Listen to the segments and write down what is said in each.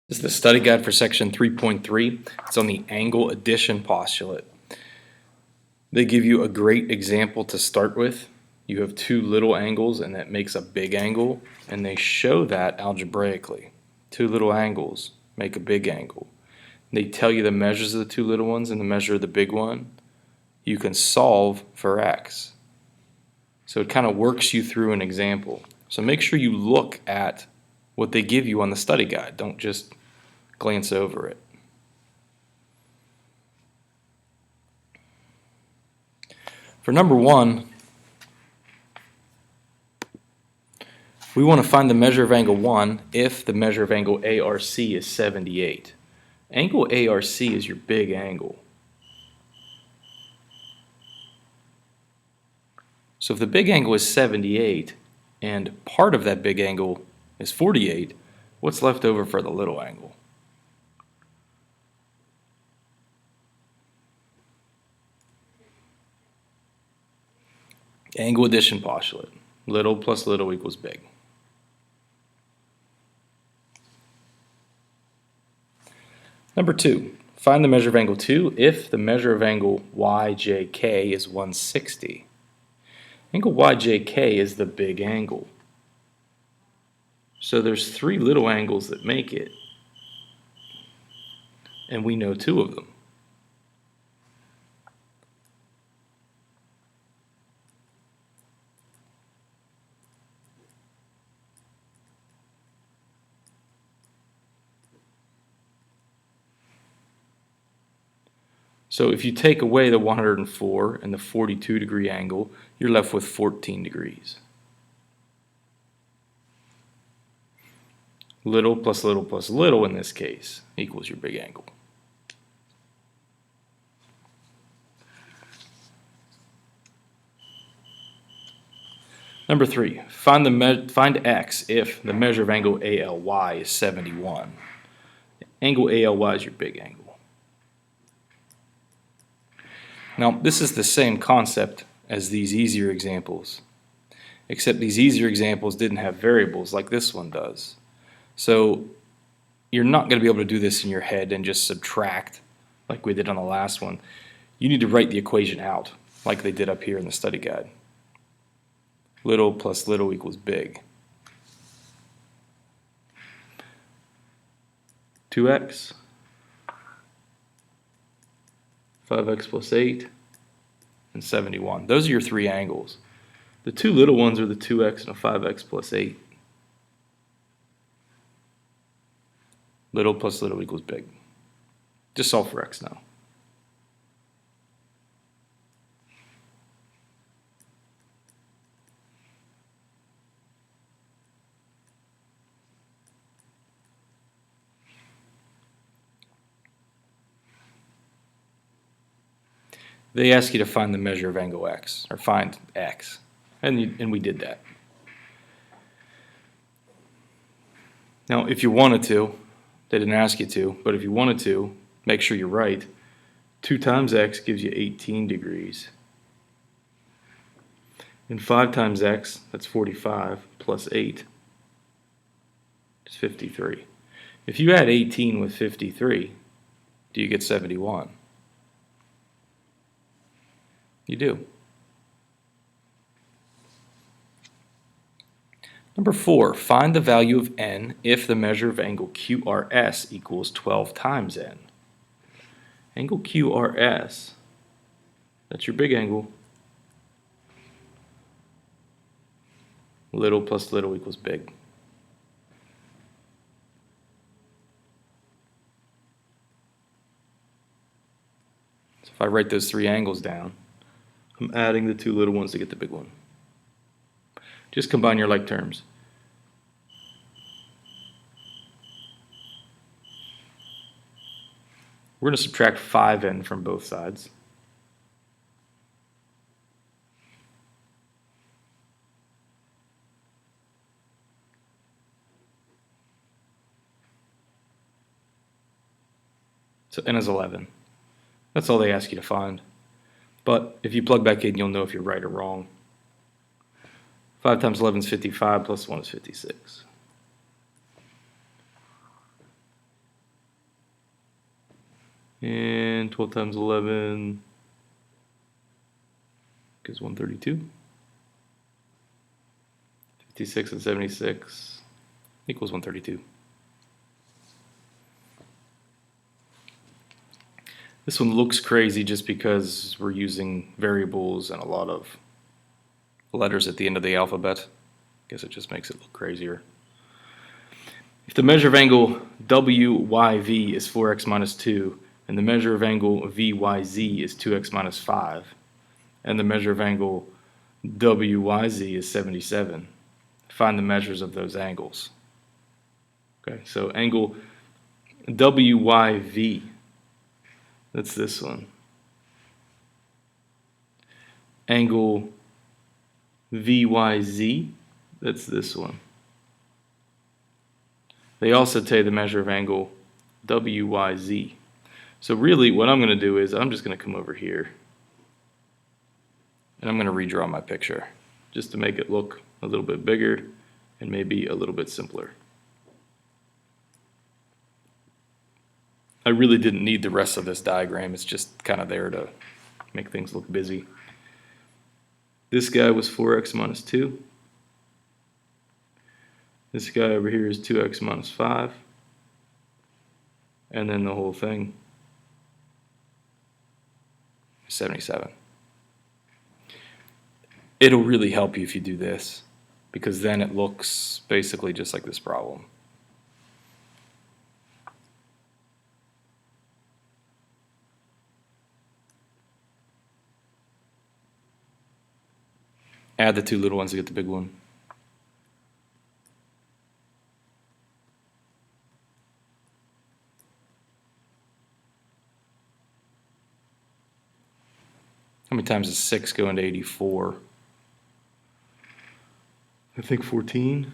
This is the study guide for section 3.3. It's on the angle addition postulate. They give you a great example to start with. You have two little angles and that makes a big angle, and they show that algebraically. Two little angles make a big angle. They tell you the measures of the two little ones and the measure of the big one. You can solve for x. So it kind of works you through an example. So make sure you look at what they give you on the study guide. Don't just glance over it. For number one, we want to find the measure of angle 1 if the measure of angle ARC is 78. Angle ARC is your big angle. So if the big angle is 78 and part of that big angle is 48, what's left over for the little angle? Angle addition postulate. Little plus little equals big. Number two, find the measure of angle 2 if the measure of angle YJK is 160. Angle YJK is the big angle. So there's three little angles that make it, and we know two of them. So if you take away the 104 and the 42 degree angle, you're left with 14 degrees. Little plus little in this case equals your big angle. Number three, find x if the measure of angle ALY is 71. Angle ALY is your big angle. Now, this is the same concept as these easier examples, except these easier examples didn't have variables like this one does. So you're not going to be able to do this in your head and just subtract like we did on the last one. You need to write the equation out like they did up here in the study guide. Little plus little equals big. 2x, 5x plus 8, and 71. Those are your three angles. The two little ones are the 2x and a 5x plus 8. Little plus little equals big. Just solve for x now. They ask you to find the measure of angle x, or find x, and we did that. Now, if you wanted to, they didn't ask you to, but if you wanted to, make sure you're right. 2 times x gives you 18 degrees. And 5 times x, that's 45, plus 8 is 53. If you add 18 with 53, do you get 71? You do. Number 4, find the value of n if the measure of angle QRS equals 12 times n. Angle QRS, that's your big angle. Little plus little equals big. So if I write those three angles down, I'm adding the two little ones to get the big one. Just combine your like terms. We're going to subtract 5n from both sides. So n is 11. That's all they ask you to find. But if you plug back in, you'll know if you're right or wrong. 5 times 11 is 55, plus 1 is 56. And 12 times 11 gives 132. 56 and 76 equals 132. This one looks crazy just because we're using variables and a lot of letters at the end of the alphabet. Guess it just makes it look crazier. If the measure of angle WYV is 4x minus 2, and the measure of angle VYZ is 2x minus 5, and the measure of angle WYZ is 77, find the measures of those angles. Okay, so angle WYV, that's this one. Angle VYZ, that's this one. They also tell you the measure of angle WYZ. So really what I'm going to do is I'm just going to come over here and I'm going to redraw my picture just to make it look a little bit bigger and maybe a little bit simpler. I really didn't need the rest of this diagram. It's just kind of there to make things look busy. This guy was 4x minus 2. This guy over here is 2x minus 5. And then the whole thing is 77. It'll really help you if you do this, because then it looks basically just like this problem. Add the two little ones to get the big one. How many times does 6 go into 84? I think 14.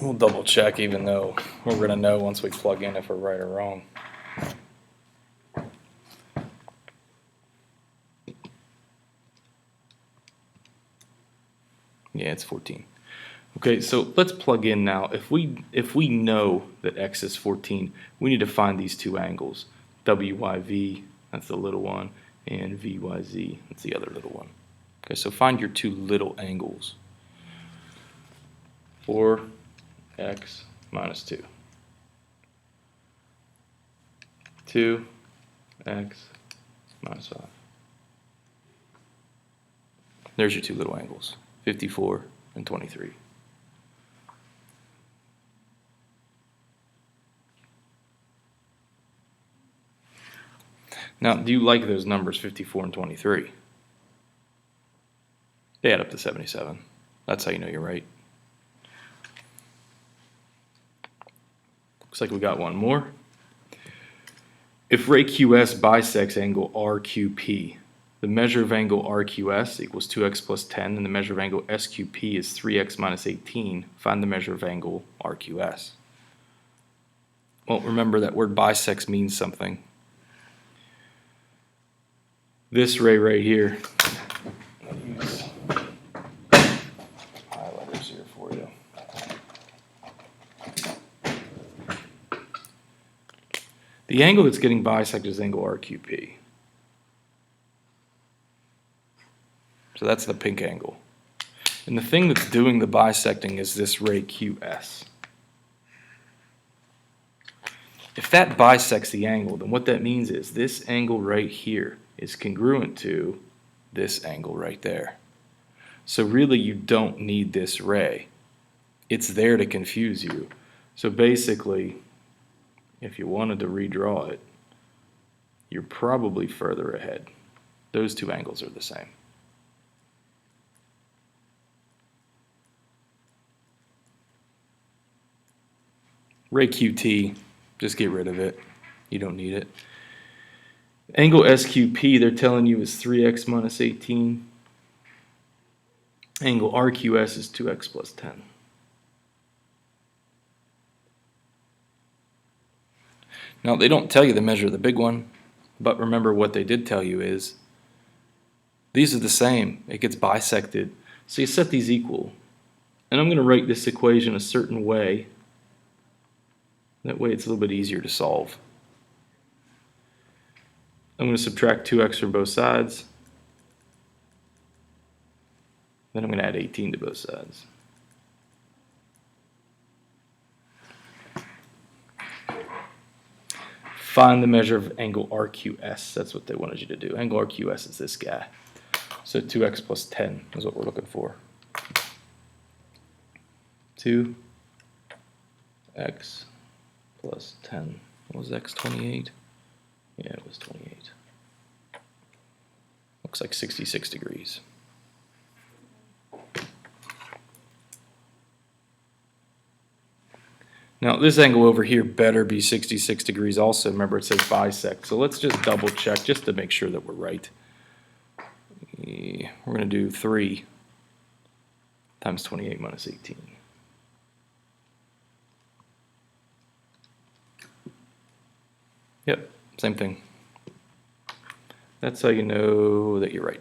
We'll double check, even though we're going to know once we plug in if we're right or wrong. Yeah, it's 14. Okay, so let's plug in now. If we know that x is 14, we need to find these two angles. WYV, that's the little one, and VYZ, that's the other little one. Okay, so find your two little angles. 4x minus 2. 2x minus 5. There's your two little angles, 54 and 23. Now, do you like those numbers, 54 and 23? They add up to 77. That's how you know you're right. Looks like we got one more. If ray QS bisects angle RQP, the measure of angle RQS equals 2x plus 10, and the measure of angle SQP is 3x minus 18. Find the measure of angle RQS. Well, remember that word bisects means something. This ray right here, I'm going to use highlighters here for you. The angle that's getting bisected is angle RQP. So that's the pink angle. And the thing that's doing the bisecting is this ray QS. If that bisects the angle, then what that means is this angle right here is congruent to this angle right there. So really you don't need this ray. It's there to confuse you. So basically, if you wanted to redraw it, you're probably further ahead. Those two angles are the same. Ray QT, just get rid of it. You don't need it. Angle SQP, they're telling you is 3x minus 18. Angle RQS is 2x plus 10. Now, they don't tell you the measure of the big one, but remember what they did tell you is these are the same. It gets bisected. So you set these equal. And I'm going to write this equation a certain way. That way it's a little bit easier to solve. I'm going to subtract 2x from both sides. Then I'm going to add 18 to both sides. Find the measure of angle RQS. That's what they wanted you to do. Angle RQS is this guy. So 2x plus 10 is what we're looking for. 2x plus 10. What was x, 28? Yeah, it was 28. Looks like 66 degrees. Now this angle over here better be 66 degrees also. Remember it says bisect. So let's just double check just to make sure that we're right. We're going to do 3 times 28 minus 18. Yep, same thing. That's how you know that you're right.